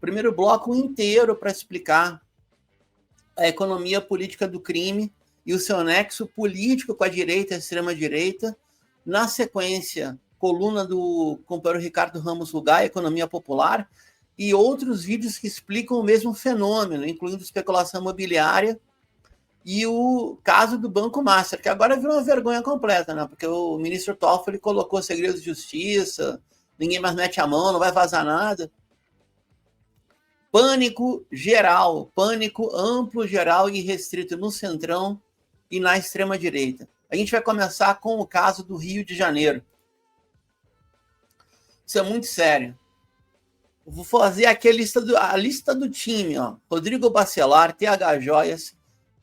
primeiro bloco inteiro para explicar a economia política do crime e o seu nexo político com a direita e a extrema-direita. Na sequência, coluna do companheiro Ricardo Ramos Rugay, Economia Popular, e outros vídeos que explicam o mesmo fenômeno, incluindo especulação imobiliária e o caso do Banco Master, que agora virou uma vergonha completa, né? Porque o ministro Toffoli colocou segredo de justiça, ninguém mais mete a mão, não vai vazar nada. Pânico geral, pânico amplo, geral e restrito no Centrão e na extrema-direita. A gente vai começar com o caso do Rio de Janeiro. Isso é muito sério. Eu vou fazer aqui a lista do time. Ó. Rodrigo Bacelar, TH Joias,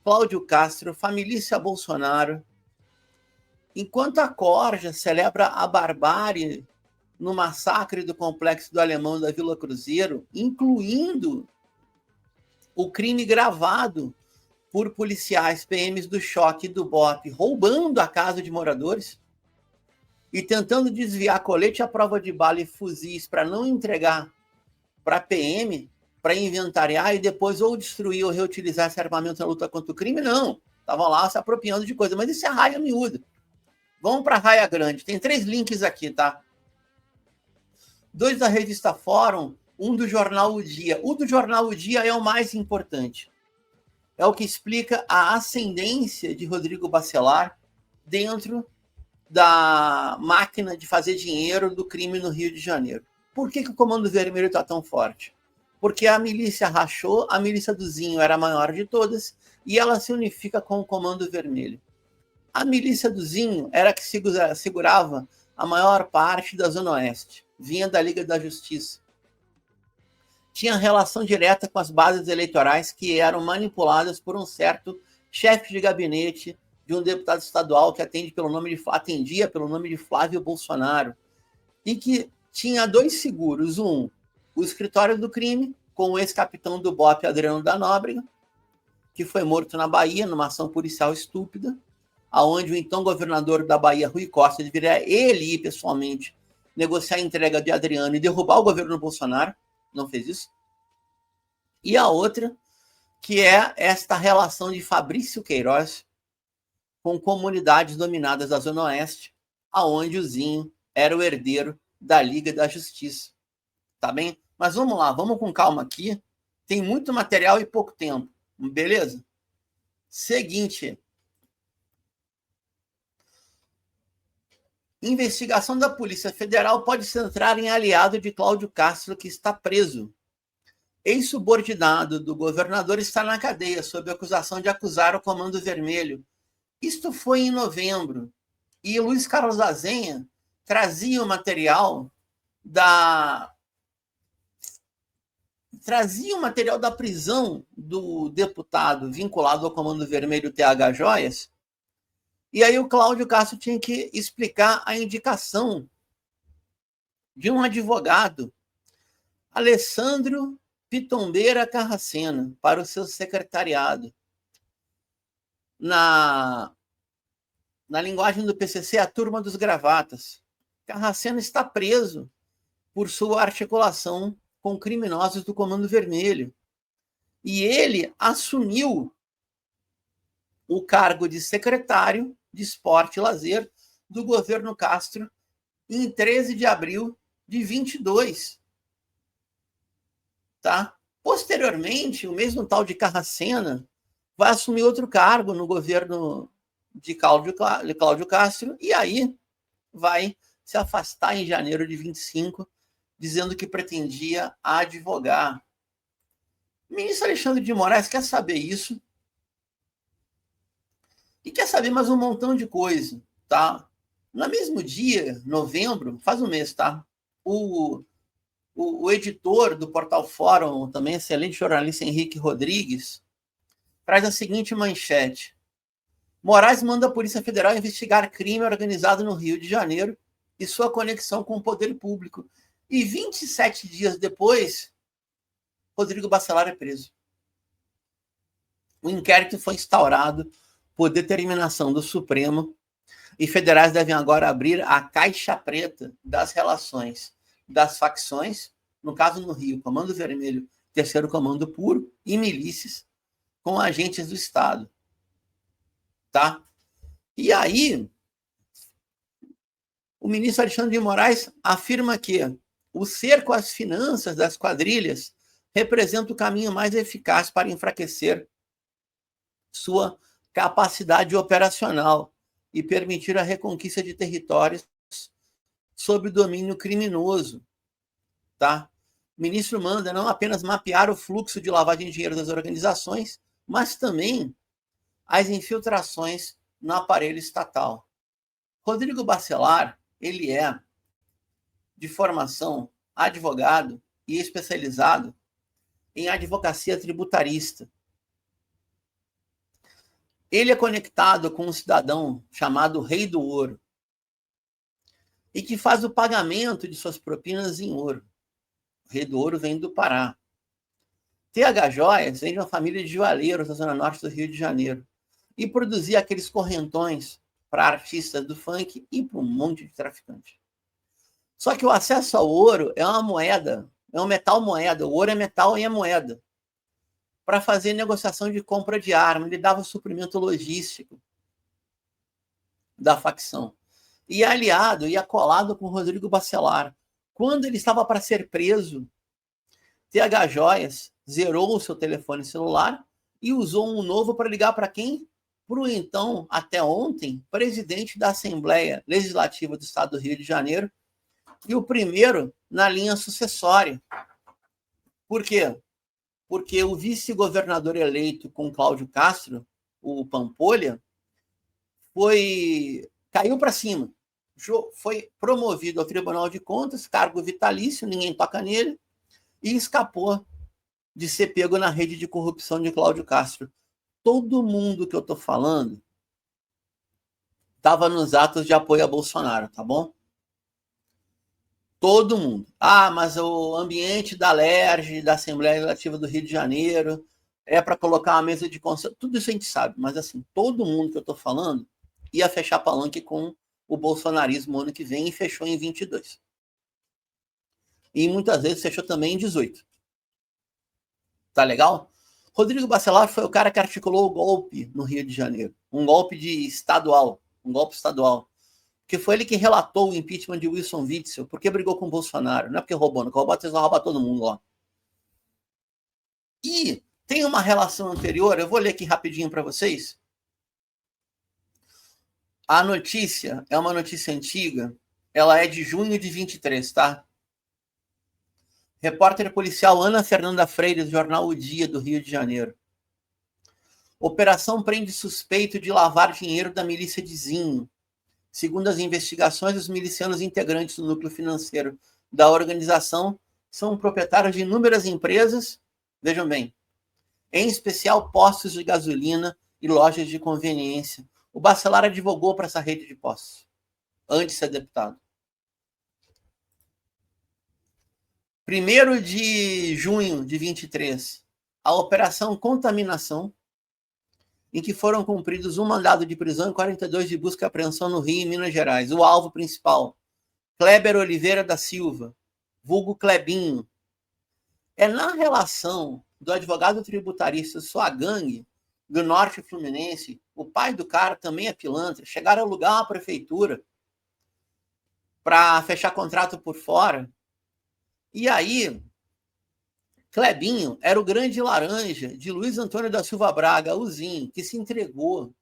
Cláudio Castro, Família Bolsonaro. Enquanto a Corja celebra a barbárie no massacre do Complexo do Alemão da Vila Cruzeiro, incluindo o crime gravado por policiais PMs do Choque e do BOP, roubando a casa de moradores e tentando desviar colete à prova de bala e fuzis para não entregar para a PM, para inventariar e depois ou destruir ou reutilizar esse armamento na luta contra o crime, não. Estavam lá se apropriando de coisa. Mas isso é raia miúda. Vamos para a raia grande. Tem 3 links aqui, tá? 2 da revista Fórum, um do jornal O Dia. O do jornal O Dia é o mais importante. É o que explica a ascendência de Rodrigo Bacelar dentro da máquina de fazer dinheiro do crime no Rio de Janeiro. Por que o Comando Vermelho está tão forte? Porque a milícia rachou, a milícia do Zinho era a maior de todas, e ela se unifica com o Comando Vermelho. A milícia do Zinho era a que segurava a maior parte da Zona Oeste, vinha da Liga da Justiça. Tinha relação direta com as bases eleitorais que eram manipuladas por um certo chefe de gabinete de um deputado estadual que atendia pelo nome de Flávio Bolsonaro, e que tinha 2 seguros. Um, o escritório do crime, com o ex-capitão do BOP, Adriano da Nóbrega, que foi morto na Bahia, numa ação policial estúpida, aonde o então governador da Bahia, Rui Costa, deveria ele ir pessoalmente negociar a entrega de Adriano e derrubar o governo Bolsonaro. Não fez isso. E a outra, que é esta relação de Fabrício Queiroz com comunidades dominadas da Zona Oeste, aonde o Zinho era o herdeiro da Liga da Justiça. Tá bem? Mas vamos lá, vamos com calma aqui. Tem muito material e pouco tempo. Beleza? Seguinte. Investigação da Polícia Federal pode se entrar em aliado de Cláudio Castro, que está preso. Ex-subordinado do governador está na cadeia, sob acusação de acusar o Comando Vermelho. Isto foi em novembro. E Luiz Carlos Azenha trazia o material da prisão do deputado vinculado ao Comando Vermelho, TH Joias. E aí o Cláudio Castro tinha que explicar a indicação de um advogado, Alessandro Pitombeira Carracena, para o seu secretariado. Na linguagem do PCC, a turma dos gravatas. Carracena está preso por sua articulação com criminosos do Comando Vermelho. E ele assumiu o cargo de secretário de Esporte e Lazer do governo Castro em 13 de abril de 22. Tá? Posteriormente, o mesmo tal de Carracena vai assumir outro cargo no governo de Cláudio Castro e aí vai se afastar em janeiro de 25, dizendo que pretendia advogar. O ministro Alexandre de Moraes quer saber isso e quer saber mais um montão de coisa, tá? No mesmo dia, novembro, faz um mês, tá? O editor do Portal Fórum, também excelente jornalista Henrique Rodrigues, traz a seguinte manchete. Moraes manda a Polícia Federal investigar crime organizado no Rio de Janeiro e sua conexão com o poder público. E 27 dias depois, Rodrigo Bacelar é preso. O inquérito foi instaurado por determinação do Supremo e federais devem agora abrir a caixa preta das relações das facções, no caso no Rio, Comando Vermelho, Terceiro Comando Puro e milícias com agentes do Estado. Tá? E aí, o ministro Alexandre de Moraes afirma que o cerco às finanças das quadrilhas representa o caminho mais eficaz para enfraquecer sua capacidade operacional e permitir a reconquista de territórios sob domínio criminoso. Tá? O ministro manda não apenas mapear o fluxo de lavagem de dinheiro das organizações, mas também as infiltrações no aparelho estatal. Rodrigo Bacelar, ele é, de formação, advogado e especializado em advocacia tributarista. Ele é conectado com um cidadão chamado Rei do Ouro e que faz o pagamento de suas propinas em ouro. O Rei do Ouro vem do Pará. TH Joias vem de uma família de joalheiros da zona norte do Rio de Janeiro e produzia aqueles correntões para artistas do funk e para um monte de traficante. Só que o acesso ao ouro é uma moeda, é um metal moeda. O ouro é metal e é moeda. Para fazer negociação de compra de arma, ele dava suprimento logístico da facção. E aliado e acolado com Rodrigo Bacelar. Quando ele estava para ser preso, TH Joias zerou o seu telefone celular e usou um novo para ligar para quem? Para o então, até ontem, presidente da Assembleia Legislativa do Estado do Rio de Janeiro e o primeiro na linha sucessória. Por quê? Porque o vice-governador eleito com Cláudio Castro, o Pampolha, caiu para cima. Foi promovido ao Tribunal de Contas, cargo vitalício, ninguém toca nele, e escapou de ser pego na rede de corrupção de Cláudio Castro. Todo mundo que eu estou falando estava nos atos de apoio a Bolsonaro, tá bom? Todo mundo. Ah, mas o ambiente da LERJ, da Assembleia Legislativa do Rio de Janeiro, é para colocar uma mesa de conselho. Tudo isso a gente sabe, mas assim, todo mundo que eu estou falando ia fechar palanque com o bolsonarismo ano que vem e fechou em 22. E muitas vezes fechou também em 18. Tá legal? Rodrigo Bacelar foi o cara que articulou o golpe no Rio de Janeiro. Um golpe estadual. Que foi ele que relatou o impeachment de Wilson Witzel, porque brigou com o Bolsonaro. Não é porque roubou, não. Roubou, vocês vão roubar todo mundo lá. E tem uma relação anterior, eu vou ler aqui rapidinho para vocês. A notícia é uma notícia antiga, ela é de junho de 23, tá? Repórter policial Ana Fernanda Freire, do jornal O Dia, do Rio de Janeiro. Operação prende suspeito de lavar dinheiro da milícia de Zinho. Segundo as investigações, os milicianos integrantes do núcleo financeiro da organização são proprietários de inúmeras empresas, vejam bem, em especial postos de gasolina e lojas de conveniência. O Bacelar advogou para essa rede de postos, antes de ser deputado. 1º de junho de 23, a Operação Contaminação, em que foram cumpridos um mandado de prisão e 42 de busca e apreensão no Rio e Minas Gerais. O alvo principal, Kleber Oliveira da Silva, vulgo Klebinho. É na relação do advogado tributarista sua gangue, do Norte Fluminense, o pai do cara também é pilantra, chegaram a alugar uma prefeitura para fechar contrato por fora. E aí, Klebinho era o grande laranja de Luiz Antônio da Silva Braga, o Zinho, que se entregou.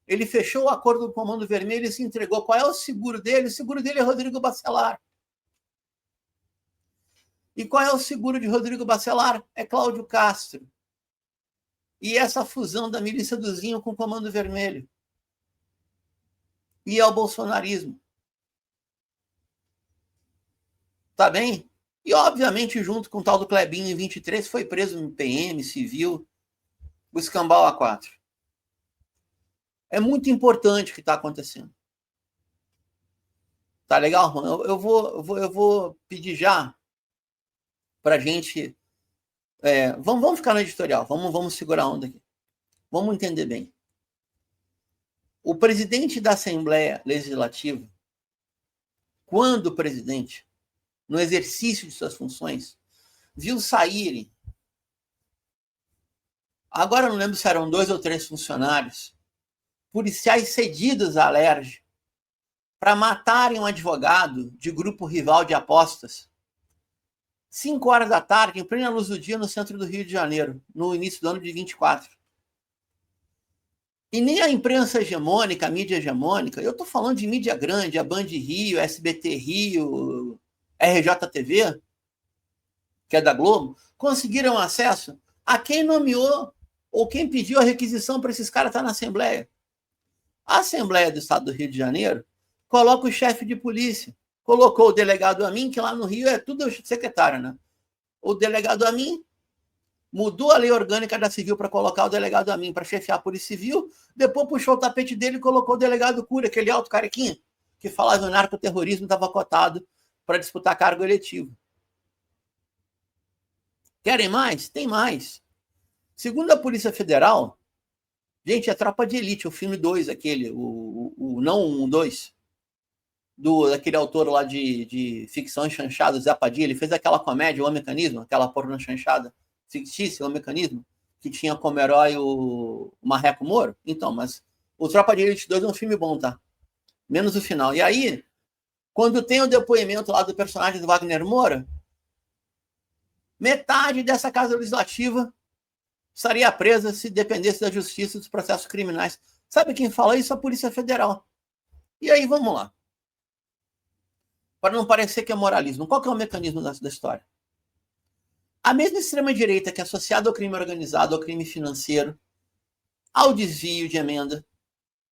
Ele fechou o acordo do Comando Vermelho e se entregou. Qual é o seguro dele? O seguro dele é Rodrigo Bacelar. E qual é o seguro de Rodrigo Bacelar? É Cláudio Castro. E essa fusão da milícia do Zinho com o Comando Vermelho. E é o bolsonarismo. Tá bem? E, obviamente, junto com o tal do Klebinho, em 23, foi preso no PM, civil, o escambau A4. É muito importante o que está acontecendo. Tá legal, mano? Eu vou pedir já para a gente... vamos ficar no editorial, vamos segurar a onda aqui. Vamos entender bem. O presidente da Assembleia Legislativa, quando presidente, no exercício de suas funções, viu saírem, agora eu não lembro se eram 2 ou 3 funcionários, policiais cedidos à Alerj, para matarem um advogado de grupo rival de apostas, 5 horas da tarde, em plena luz do dia, no centro do Rio de Janeiro, no início do ano de 24. E nem a imprensa hegemônica, a mídia hegemônica, eu estou falando de mídia grande, a Band Rio, SBT Rio, RJTV, que é da Globo, conseguiram acesso a quem nomeou ou quem pediu a requisição para esses caras estar na Assembleia. A Assembleia do Estado do Rio de Janeiro coloca o chefe de polícia, colocou o delegado Amin, que lá no Rio é tudo secretário, né? O delegado Amin mudou a lei orgânica da Civil para colocar o delegado Amin para chefiar a Polícia Civil, depois puxou o tapete dele e colocou o delegado Cury, aquele alto carequinha, que falava que o narcoterrorismo estava cotado para disputar cargo eletivo. Querem mais? Tem mais. Segundo a Polícia Federal, gente, é Tropa de Elite, o filme 2, aquele, não o 1, 2, daquele autor lá de ficção chanchada, Zé Padilha, ele fez aquela comédia, O Mecanismo, aquela porno chanchada fictícia, O Mecanismo, que tinha como herói o Marreco Moro. Então, mas o Tropa de Elite 2 é um filme bom, tá? Menos o final. E aí, quando tem o depoimento lá do personagem do Wagner Moura, metade dessa casa legislativa estaria presa se dependesse da justiça e dos processos criminais. Sabe quem fala isso? A Polícia Federal. E aí, vamos lá. Para não parecer que é moralismo, qual que é o mecanismo da história? A mesma extrema-direita que é associada ao crime organizado, ao crime financeiro, ao desvio de emenda,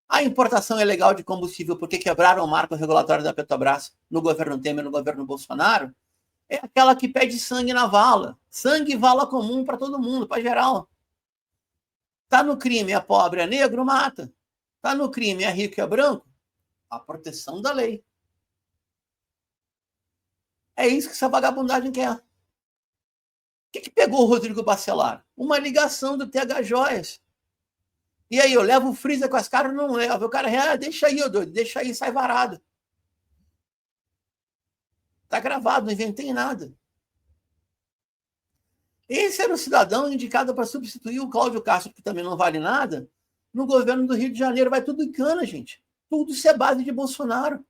à importação ilegal de combustível, porque quebraram o marco regulatório da Petrobras no governo Temer, no governo Bolsonaro, é aquela que pede sangue na vala. Sangue e vala comum para todo mundo, para geral. Está no crime, é pobre, é negro, mata. Está no crime, é rico, é branco, a proteção da lei. É isso que essa vagabundagem quer. O que pegou o Rodrigo Bacelar? Uma ligação do TH Joias. E aí, eu levo o freezer com as caras? Não levo. O cara, deixa aí, doido, deixa aí, sai varado. Tá gravado, não inventei nada. Esse era o cidadão indicado para substituir o Cláudio Castro, que também não vale nada, no governo do Rio de Janeiro. Vai tudo em cana, gente. Tudo isso é base de Bolsonaro.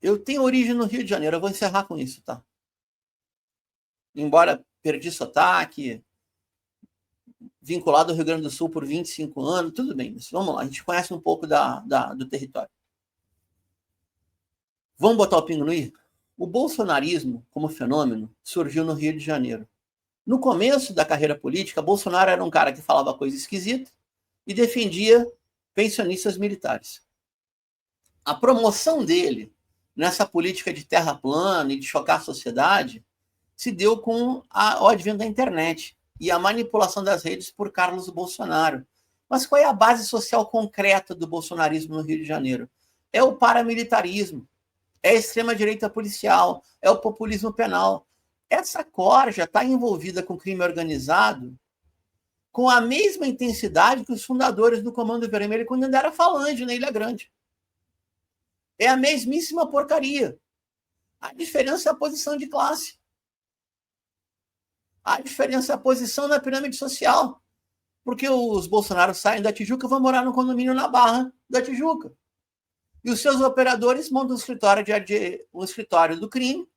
Eu tenho origem no Rio de Janeiro, eu vou encerrar com isso, tá? Embora perdi sotaque, vinculado ao Rio Grande do Sul por 25 anos, tudo bem, mas vamos lá, a gente conhece um pouco do território. Vamos botar o pingo no i? O bolsonarismo, como fenômeno, surgiu no Rio de Janeiro. No começo da carreira política, Bolsonaro era um cara que falava coisa esquisita e defendia pensionistas militares. A promoção dele nessa política de terra plana e de chocar a sociedade se deu com o advento da internet e a manipulação das redes por Carlos Bolsonaro. Mas qual é a base social concreta do bolsonarismo no Rio de Janeiro? É o paramilitarismo, é a extrema-direita policial, é o populismo penal. Essa corja está envolvida com crime organizado com a mesma intensidade que os fundadores do Comando Vermelho quando ainda era falange na Ilha Grande. É a mesmíssima porcaria. A diferença é a posição de classe. A diferença é a posição na pirâmide social. Porque os Bolsonaros saem da Tijuca e vão morar no condomínio na Barra da Tijuca. E os seus operadores montam um escritório do crime,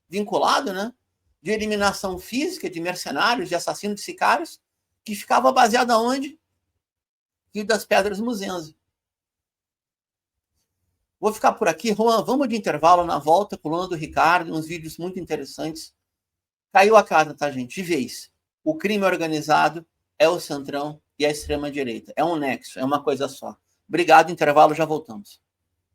vinculado, né, de eliminação física de mercenários, de assassinos, de sicários, que ficava baseado aonde? Rio das Pedras, Muzenza. Vou ficar por aqui. Juan, vamos de intervalo, na volta, coluna do Ricardo, uns vídeos muito interessantes. Caiu a casa, tá, gente? De vez. O crime organizado é o centrão e a extrema-direita. É um nexo, é uma coisa só. Obrigado, intervalo, já voltamos.